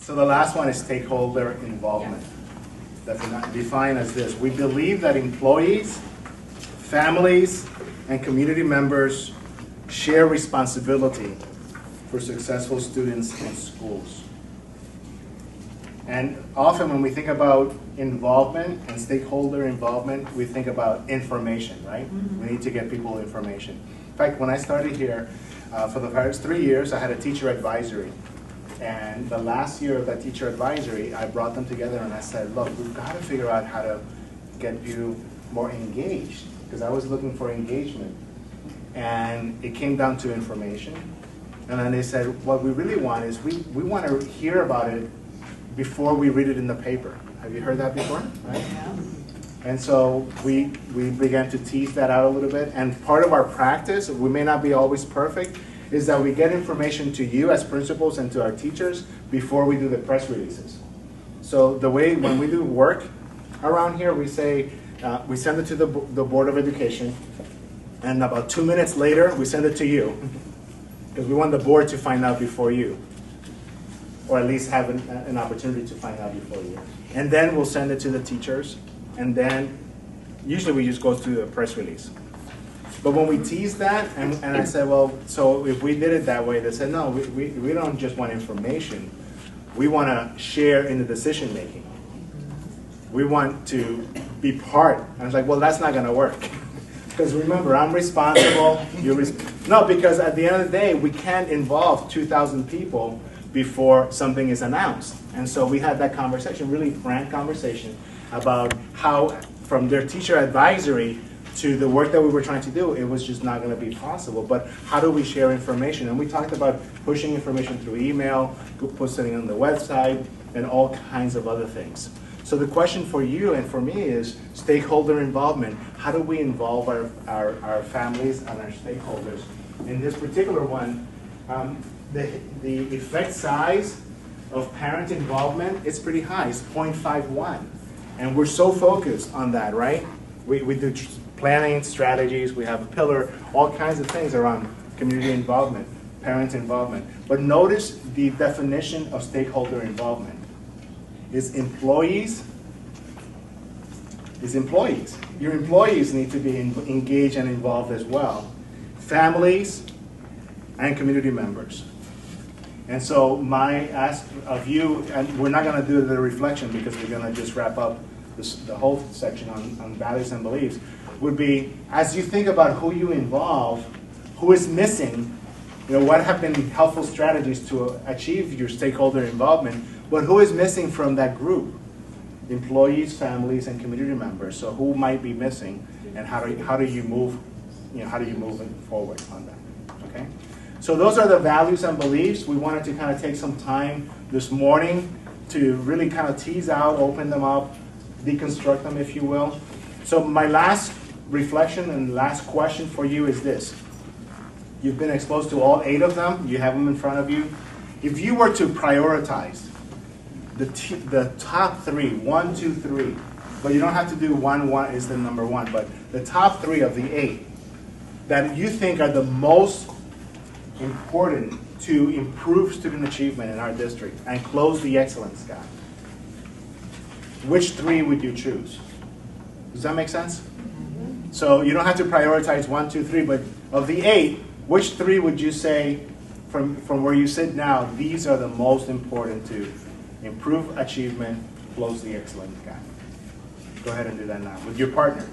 So the last one is stakeholder involvement. That's defined as this. We believe that employees, families, and community members share responsibility for successful students and schools. And often when we think about involvement and stakeholder involvement, we think about information, right? We need to get people information. In fact, when I started here, for the first 3 years, I had a teacher advisory. And the last year of that teacher advisory, I brought them together and I said, look, we've got to figure out how to get you more engaged, because I was looking for engagement. And it came down to information. And then they said, what we really want is we want to hear about it before we read it in the paper. Have you heard that before? Right? Yeah. And so we began to tease that out a little bit. And part of our practice, we may not be always perfect, is that we get information to you as principals and to our teachers before we do the press releases. So the way, when we do work around here, we say, we send it to the Board of Education, and about 2 minutes later, we send it to you, because we want the board to find out before you, or at least have an opportunity to find out before you. And then we'll send it to the teachers, and then usually we just go through a press release. But when we teased that, and I said, well, so if we did it that way, they said, no, we don't just want information. We want to share in the decision making. We want to be part. And I was like, well, that's not going to work. Because remember, I'm responsible. No, because at the end of the day, we can't involve 2,000 people before something is announced. And so we had that conversation, really frank conversation, about how from their teacher advisory to the work that we were trying to do, it was just not going to be possible. But how do we share information? And we talked about pushing information through email, posting on the website, and all kinds of other things. So the question for you and for me is stakeholder involvement. How do we involve our families and our stakeholders? In this particular one, the effect size of parent involvement is pretty high. It's 0.51. And we're so focused on that, right? We do planning strategies, we have a pillar, all kinds of things around community involvement, parent involvement. But notice the definition of stakeholder involvement is employees. Your employees need to be engaged and involved as well. Families and community members. And so my ask of you, and we're not going to do the reflection because we're going to just wrap up the whole section on values and beliefs, would be, as you think about who you involve, who is missing, what have been helpful strategies to achieve your stakeholder involvement, but who is missing from that group? Employees, families, and community members. So who might be missing, and how do you move forward on that? Okay. So those are the values and beliefs. We wanted to kind of take some time this morning to really kind of tease out, open them up, deconstruct them, if you will. So my last reflection and last question for you is this. You've been exposed to all 8 of them. You have them in front of you. If you were to prioritize the top 3, 1, 2, 3, but you don't have to do 1 is the number 1, but the top 3 of the 8 that you think are the most important to improve student achievement in our district and close the excellence gap, which 3 would you choose? Does that make sense? So you don't have to prioritize 1, 2, 3, but of the 8, which 3 would you say, from where you sit now, these are the most important to improve achievement, close the excellence gap? Go ahead and do that now with your partner.